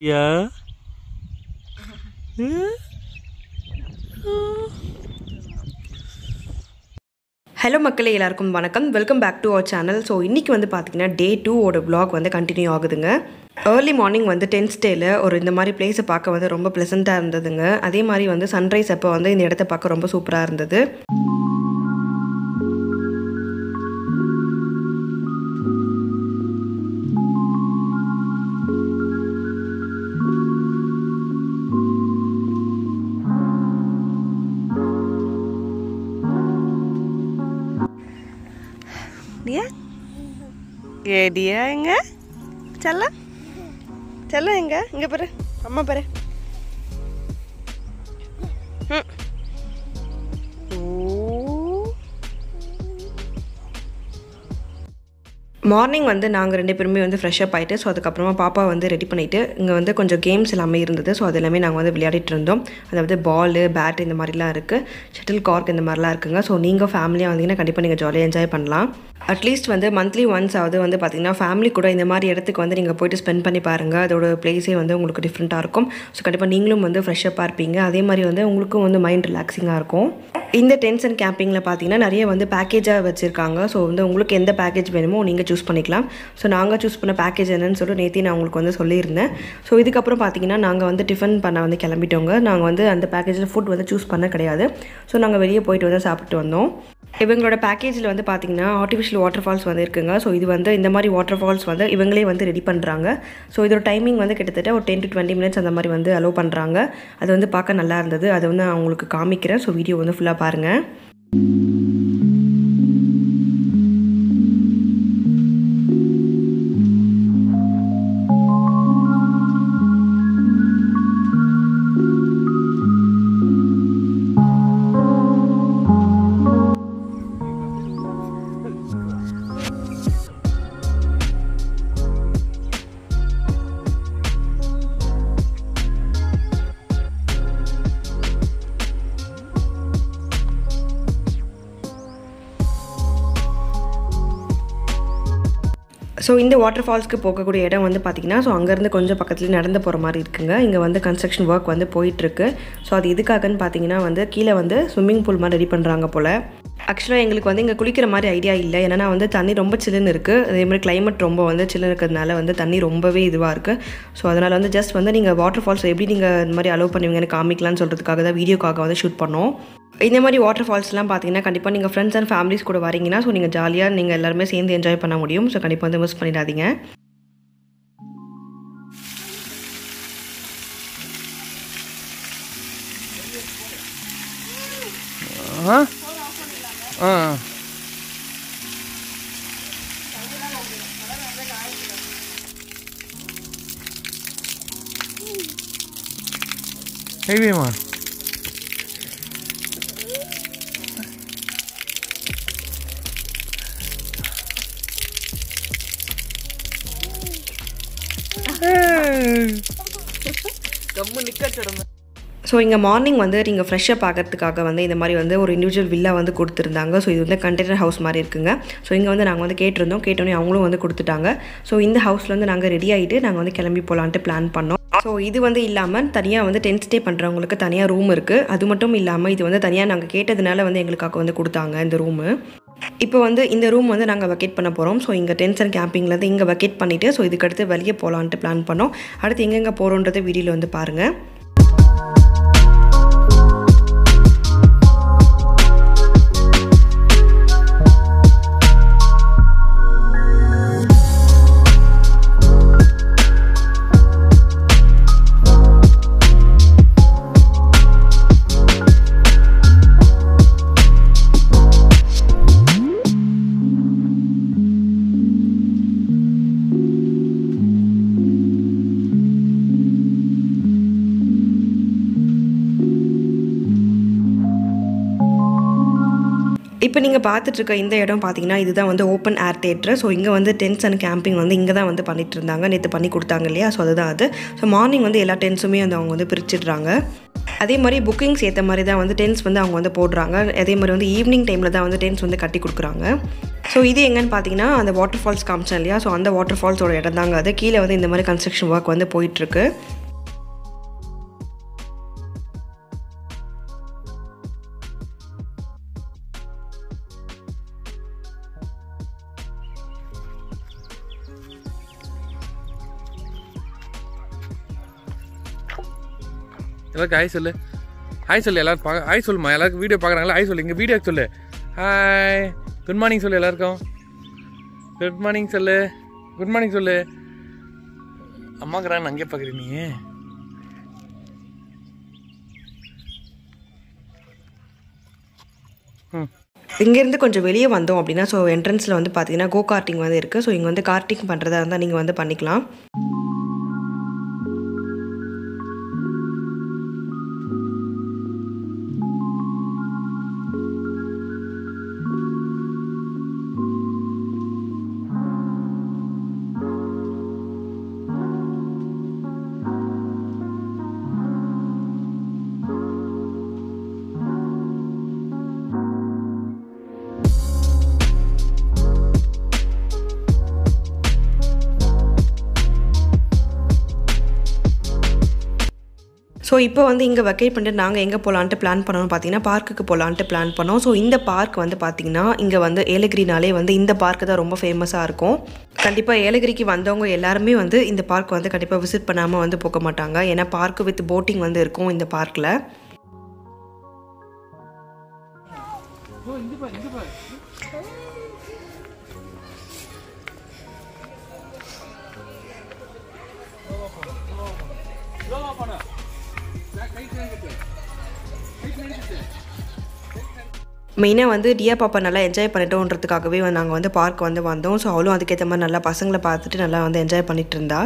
Yeah. Hello மக்களே, எல்லாருக்கும் வணக்கம். Welcome back to our channel. So இன்றைக்கி வந்து பார்த்திங்கன்னா டே 2 vlog வந்து கண்டினியூ ஆகுதுங்க. ஏர்லி மார்னிங் வந்து 10th டேயில் ஒரு இந்த மாதிரி பிளேஸை பார்க்க வந்து ரொம்ப ப்ளசண்ட்டாக இருந்ததுங்க. அதே மாதிரி வந்து சன்ரைஸ் அப்போ வந்து இந்த இடத்த பார்க்க ரொம்ப சூப்பராக இருந்தது. dia எங்க செல்ல எங்க பாரு, அம்மா பாரு. மார்னிங் வந்து நாங்கள் 2 பேருமே வந்து ஃப்ரெஷ்அப் ஆகிட்டு, ஸோ அதுக்கப்புறமா பாப்பா வந்து ரெடி பண்ணிவிட்டு இங்கே வந்து கொஞ்சம் கேம்ஸ் எல்லாமே இருந்தது. ஸோ அது எல்லாமே நாங்கள் வந்து விளையாடிட்டு இருந்தோம். அதாவது பால், பேட் இந்த மாதிரிலாம் இருக்குது, ஷட்டில் கார்க் இந்த மாதிரிலாம் இருக்குங்க. ஸோ நீங்கள் ஃபேமிலியாக வந்தீங்கன்னா கண்டிப்பாக நீங்கள் ஜாலியாக என்ஜாய் பண்ணலாம். அட்லீஸ்ட் வந்து மந்த்லி ஒன்ஸ் ஆகுது வந்து பார்த்திங்கன்னா ஃபேமிலி கூட இந்த மாதிரி இடத்துக்கு வந்து நீங்கள் போய்ட்டு ஸ்பெண்ட் பண்ணி பாருங்கள். அதோட பிளேஸே வந்து உங்களுக்கு டிஃப்ரெண்ட்டாக இருக்கும். ஸோ கண்டிப்பாக நீங்களும் வந்து ஃப்ரெஷ்அப்பாக இருப்பீங்க. அதே மாதிரி வந்து உங்களுக்கும் வந்து மைண்ட் ரிலாக்ஸிங்காக இருக்கும். இந்த டென்ட்ஸ் அண்ட் கேம்பிங்கில் பார்த்தீங்கன்னா நிறைய வந்து பேக்கேஜாக வச்சுருக்காங்க. ஸோ வந்து உங்களுக்கு எந்த பேக்கேஜ் வேணுமோ நீங்கள் சூஸ் பண்ணிக்கலாம். ஸோ நாங்கள் சூஸ் பண்ண பேக்கேஜ் என்னன்னு சொல்லி நேற்று நான் உங்களுக்கு வந்து சொல்லியிருந்தேன். ஸோ இதுக்கப்புறம் பார்த்தீங்கன்னா நாங்கள் வந்து டிஃபன் பண்ண வந்து கிளம்பிட்டோங்க. நாங்கள் வந்து அந்த பேக்கேஜில் ஃபுட் வந்து சூஸ் பண்ண கிடையாது. ஸோ நாங்கள் வெளியே போயிட்டு வந்து சாப்பிட்டு வந்தோம். இவங்களோட பேக்கேஜில் வந்து பார்த்திங்கன்னா ஆர்டிஃபிஷியல் வாட்டர் ஃபால்ஸ் வந்து இருக்குங்க. ஸோ இது வந்து இந்த மாதிரி வாட்டர் ஃபால்ஸ் வந்து இவங்களே வந்து ரெடி பண்ணுறாங்க. ஸோ இதோட டைமிங் வந்து கிட்டத்தட்ட ஒரு 10 to 20 minutes அந்த மாதிரி வந்து அலோவ் பண்ணுறாங்க. அது வந்து பார்க்க நல்லா இருந்தது. அதை வந்து நான் உங்களுக்கு காமிக்கிறேன். ஸோ வீடியோ வந்து ஃபுல்லாக பாருங்கள். ஸோ இந்த வாட்டர் ஃபால்ஸ்க்கு போகக்கூடிய இடம் வந்து பார்த்திங்கன்னா ஸோ அங்கேருந்து கொஞ்சம் பக்கத்துலேயே நடந்து போகிற மாதிரி இருக்குங்க. இங்கே வந்து கன்ஸ்ட்ரக்ஷன் ஒர்க் வந்து போயிட்டுருக்கு. ஸோ அது எதுக்காகன்னு பார்த்தீங்கன்னா வந்து கீழே வந்து ஸ்விம்மிங் பூல் மாதிரி ரெடி பண்ணுறாங்க போல். ஆக்சுவலாக எங்களுக்கு வந்து இங்கே குளிக்கிற மாதிரி ஐடியா இல்லை. ஏன்னா வந்து தண்ணி ரொம்ப சில்லுன்னு இருக்குது. அதே மாதிரி கிளைமேட் ரொம்ப வந்து சில்லுன்னு இருக்கிறதுனால வந்து தண்ணி ரொம்பவே இதுவாக இருக்குது. ஸோ அதனால் வந்து ஜஸ்ட் வந்து நீங்கள் வாட்டர் ஃபால்ஸ் எப்படி நீங்கள் இந்த மாதிரி அலோவ் பண்ணுவீங்கன்னு காமிக்கலான்னு சொல்கிறதுக்காக தான் வீடியோக்காக வந்து ஷூட் பண்ணோம். இந்த மாதிரி வாட்டர் ஃபால்ஸ்லாம் பார்த்தீங்கன்னா கண்டிப்பாக நீங்கள் ஃப்ரெண்ட்ஸ் அண்ட் ஃபேமிலிஸ் கூட வரீங்கன்னா ஸோ நீங்கள் ஜாலியாக நீங்கள் எல்லாருமே சேர்ந்து என்ஜாய் பண்ண முடியும். ஸோ கண்டிப்பாக வந்து மிஸ் பண்ணிடாதீங்க. Hey, ஸோ இங்கே மார்னிங் வந்து நீங்கள் ஃப்ரெஷ்அப் ஆகிறதுக்காக வந்து இந்த மாதிரி வந்து ஒரு இண்டிவிஜுவல் வில்லா வந்து கொடுத்துருந்தாங்க. ஸோ இது வந்து கண்டெய்னர் ஹவுஸ் மாதிரி இருக்குங்க. ஸோ இங்கே வந்து நாங்கள் வந்து கேட்டோன்னே அவங்களும் வந்து கொடுத்துட்டாங்க. ஸோ இந்த ஹவுஸில் வந்து நாங்கள் ரெடி ஆகிட்டு நாங்கள் வந்து கிளம்பி போகலான்ட்டு பிளான் பண்ணோம். ஸோ இது வந்து இல்லாமல் தனியாக வந்து டென்ட் ஸ்டே பண்ணுறவங்களுக்கு தனியாக ரூம் இருக்குது. அது மட்டும் இல்லாமல் இது வந்து தனியாக நாங்கள் கேட்டதுனால வந்து எங்களுக்காக வந்து கொடுத்தாங்க இந்த ரூமு. இப்போ வந்து இந்த ரூம் வந்து நாங்கள் வெக்கேட் பண்ண போகிறோம். ஸோ இங்கே டென்ட்ஸ் அண்ட் கேம்பிங்லேருந்து இங்கே வெக்கேட் பண்ணிவிட்டு ஸோ இதுக்கடுத்து வெளியே போகலான்ட்டு பிளான் பண்ணோம். அடுத்து எங்கெங்கே போகிறோன்றதை வீடியோவில் வந்து பாருங்கள். இப்போ நீங்கள் பார்த்துட்ருக்க இந்த இடம் பார்த்தீங்கன்னா இதுதான் வந்து ஓப்பன் ஏர் தியேட்டர். ஸோ இங்கே வந்து டென்ட்ஸ் அண்ட் கேம்பிங் வந்து இங்கே தான் வந்து பண்ணிட்டு இருந்தாங்க. நேற்று பண்ணி கொடுத்தாங்க இல்லையா, ஸோ அதுதான் அது. ஸோ மார்னிங் வந்து எல்லா டென்ட்ஸுமே வந்து அவங்க வந்து பிரிச்சிடுறாங்க. அதே மாதிரி புக்கிங்ஸ் ஏற்ற மாதிரி தான் வந்து டென்ட்ஸ் வந்து அவங்க வந்து போடுறாங்க. அதே மாதிரி வந்து ஈவினிங் டைமில் தான் வந்து டென்ட்ஸ் வந்து கட்டி கொடுக்குறாங்க. ஸோ இது எங்கன்னு பார்த்தீங்கன்னா அந்த வாட்டர் ஃபால்ஸ் காமிச்சேன் இல்லையா, ஸோ அந்த வாட்டர் ஃபால்ஸோட இடம் தாங்க அது. கீழே வந்து இந்த மாதிரி கன்ஸ்ட்ரக்ஷன் ஒர்க் வந்து போயிட்டுருக்கு. எல்லாருக்கும் ஹாய் சொல்லு, ஹாய் சொல்லு, எல்லாரும் ஹாய் சொல்லுமா, எல்லாருக்கும் வீடியோ பார்க்குறாங்களா, ஹாய் சொல்லு, இங்கே வீடியோ சொல்லு, ஹாய், குட் மார்னிங் சொல்லு, எல்லாருக்கும் குட் மார்னிங் சொல்லு, குட் மார்னிங் சொல்லு. அம்மாக்குறான்னு அங்கே பார்க்குறீ நீ. இங்கேருந்து கொஞ்சம் வெளியே வந்தோம் அப்படின்னா ஸோ என்ட்ரன்ஸில் வந்து பார்த்தீங்கன்னா கோ கார்ட்டிங் வந்து இருக்குது. ஸோ இங்கே வந்து கார்ட்டிங் பண்ணுறதா இருந்தால் நீங்கள் வந்து பண்ணிக்கலாம். ஸோ இப்போ வந்து இங்கே வெக்கேட் பண்ணிட்டு நாங்கள் எங்கே போகலான்ட்டு பிளான் பண்ணோம்னு பார்த்தீங்கன்னா பார்க்குக்கு போகலான்ட்டு பிளான் பண்ணோம். ஸோ இந்த பார்க் வந்து பார்த்திங்கன்னா இங்கே வந்து ஏலகிரினாலே வந்து இந்த பார்க்கு தான் ரொம்ப ஃபேமஸாக இருக்கும். கண்டிப்பாக ஏலகிரிக்கு வந்தவங்க எல்லாருமே வந்து இந்த பார்க் வந்து கண்டிப்பாக விசிட் பண்ணாமல் வந்து போக மாட்டாங்க. ஏன்னா பார்க்கு வித் போட்டிங் வந்து இருக்கும் இந்த பார்க்கில். மெயினாக வந்து டியா பாப்பா நல்லா என்ஜாய் பண்ணிட்டோன்றதுக்காகவே நாங்கள் வந்து பார்க் வந்து வந்தோம். ஸோ அவளும் அதுக்கேற்ற மாதிரி நல்லா பசங்களை பார்த்துட்டு நல்லா வந்து என்ஜாய் பண்ணிட்டு இருந்தா.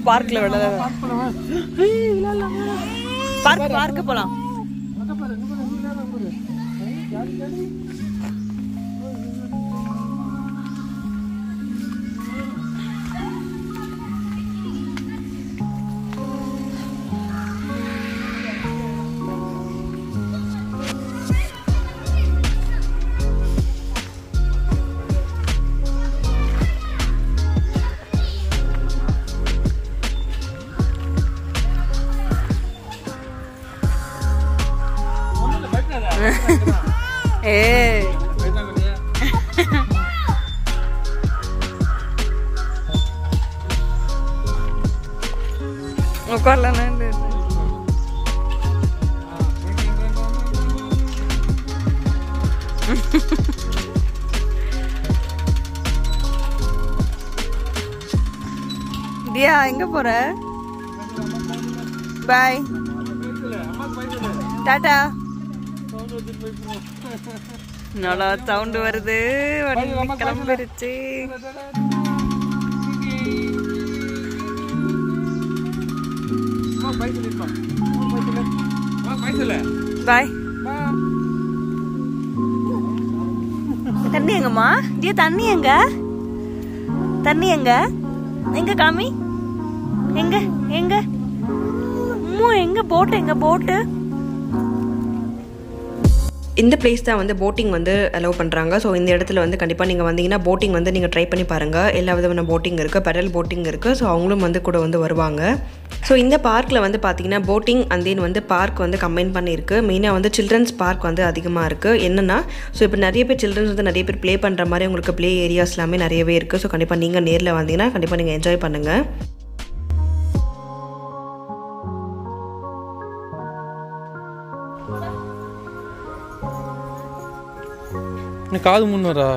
பார்க்கில் பார்க்கு போகலாம். உட்காரலாம். தியா எங்க போற? பாய், டாடா. நல்லா சவுண்ட் வருது, கிளம்பிருச்சு. பாய். தண்ணி எங்கம்மா? தியா தண்ணி எங்க? தண்ணி எங்க? எங்க காமி? எங்க எங்க எங்க போட்டு? எங்க போட்டு? இந்த பிளேஸ் தான் வந்து போட்டிங் வந்து அலோவ் பண்ணுறாங்க. ஸோ இந்த இடத்துல வந்து கண்டிப்பாக நீங்கள் வந்தீங்கன்னா போட்டிங் வந்து நீங்கள் ட்ரை பண்ணி பாருங்கள். எல்லா விதமான போட்டிங் இருக்குது, பெடல் போட்டிங் இருக்குது. ஸோ அவங்களும் வந்து கூட வந்து வருவாங்க. ஸோ இந்த பார்க்கில் வந்து பார்த்தீங்கன்னா போட்டிங் அண்ட் தென் வந்து பார்க் வந்து கம்பைன் பண்ணியிருக்கு. மெயினாக வந்து சில்ட்ரன்ஸ் பார்க் வந்து அதிகமாக இருக்குது. என்னென்னா ஸோ இப்போ நிறைய பேர் சில்ட்ரன்ஸ் வந்து நிறைய பேர் ப்ளே பண்ணுற மாதிரி உங்களுக்கு ப்ளே ஏரியாஸ் எல்லாமே நிறையவே இருக்குது. ஸோ கண்டிப்பாக நீங்கள் நேரில் வந்தீங்கன்னா கண்டிப்பாக நீங்கள் என்ஜாய் பண்ணுங்கள். காது முன்னரா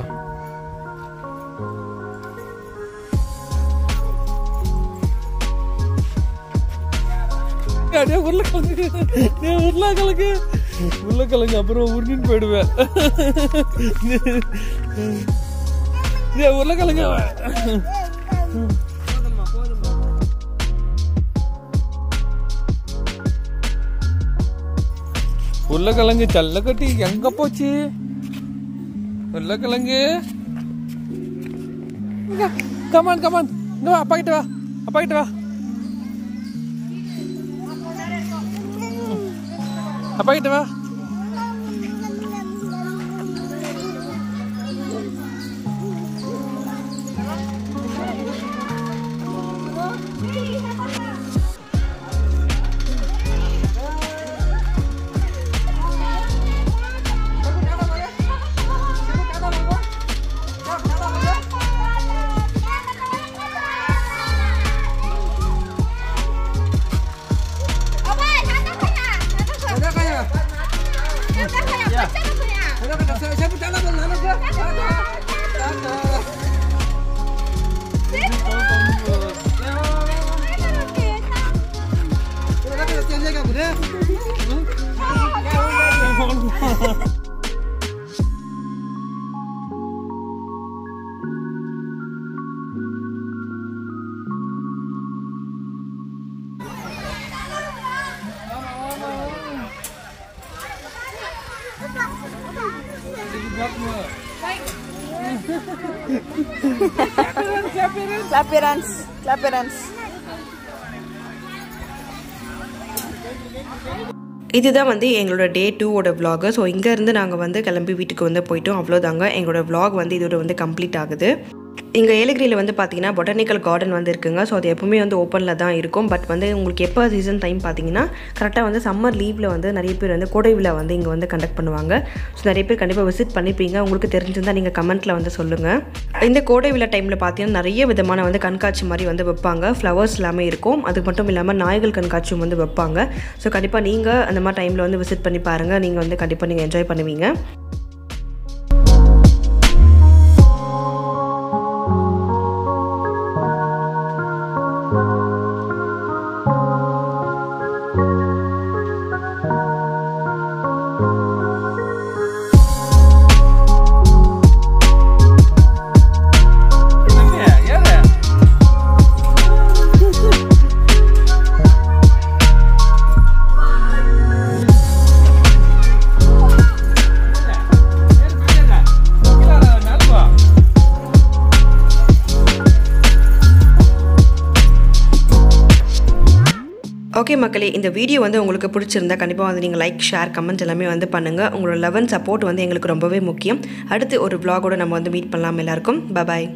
உருளைக்கிழங்கு அப்புறம் உருணின்னு போயிடுவேன். உருளைக்கிழங்கு உருளைக்கிழங்கு சல்லக்கட்டி எங்க போச்சு? உருளைக்கிழங்கு கமான் கமான், இங்க வா, அப்பா கிட்ட வா, அப்பா கிட்ட வா, அப்பா கிட்ட வா. Clap your hands. இதுதான் வந்து எங்களோட டே 2ஓட vlog. ஸோ இங்கேருந்து நாங்கள் வந்து கிளம்பி வீட்டுக்கு வந்து போயிட்டோம். அவ்வளோதாங்க, எங்களோட vlog வந்து இதோட வந்து கம்ப்ளீட் ஆகுது. இங்கே ஏலகிரியில் வந்து பார்த்தீங்கன்னா பொட்டானிக்கல் கார்டன் வந்து இருக்குங்க. ஸோ அது எப்பவுமே வந்து ஓப்பனில் தான் இருக்கும். பட் வந்து உங்களுக்கு எப்போ சீசன் டைம் பார்த்தீங்கன்னா கரெக்டாக வந்து சம்மர் லீவில் வந்து நிறைய பேர் வந்து கோடை விழா வந்து இங்கே வந்து கண்டக்ட் பண்ணுவாங்க. ஸோ நிறைய பேர் கண்டிப்பாக விசிட் பண்ணிப்பீங்க. உங்களுக்கு தெரிஞ்சிருந்தால் நீங்கள் கமெண்ட்டில் வந்து சொல்லுங்கள். இந்த கோடை விழா டைமில் பார்த்தீங்கன்னா நிறைய விதமான வந்து கண்காட்சி மாதிரி வந்து வைப்பாங்க. ஃப்ளவர்ஸ் எல்லாமே இருக்கும். அது மட்டும் இல்லாமல் நாய்கள் கண்காட்சியும் வந்து வைப்பாங்க. ஸோ கண்டிப்பாக நீங்கள் அந்த மாதிரி டைமில் வந்து விசிட் பண்ணி பாருங்கள். நீங்கள் வந்து கண்டிப்பாக நீங்கள் என்ஜாய் பண்ணுவீங்க. ஓகே மக்களே, இந்த வீடியோ வந்து உங்களுக்கு பிடிச்சிருந்தா கண்டிப்பாக வந்து நீங்கள் லைக், ஷேர், கமெண்ட் எல்லாமே வந்து பண்ணுங்கள். உங்களோட லவ் அண்ட் சப்போர்ட் வந்து எங்களுக்கு ரொம்பவே முக்கியம். அடுத்து ஒரு vlog-ஓட நம்ம வந்து மீட் பண்ணலாம். எல்லாருக்கும் பாய்.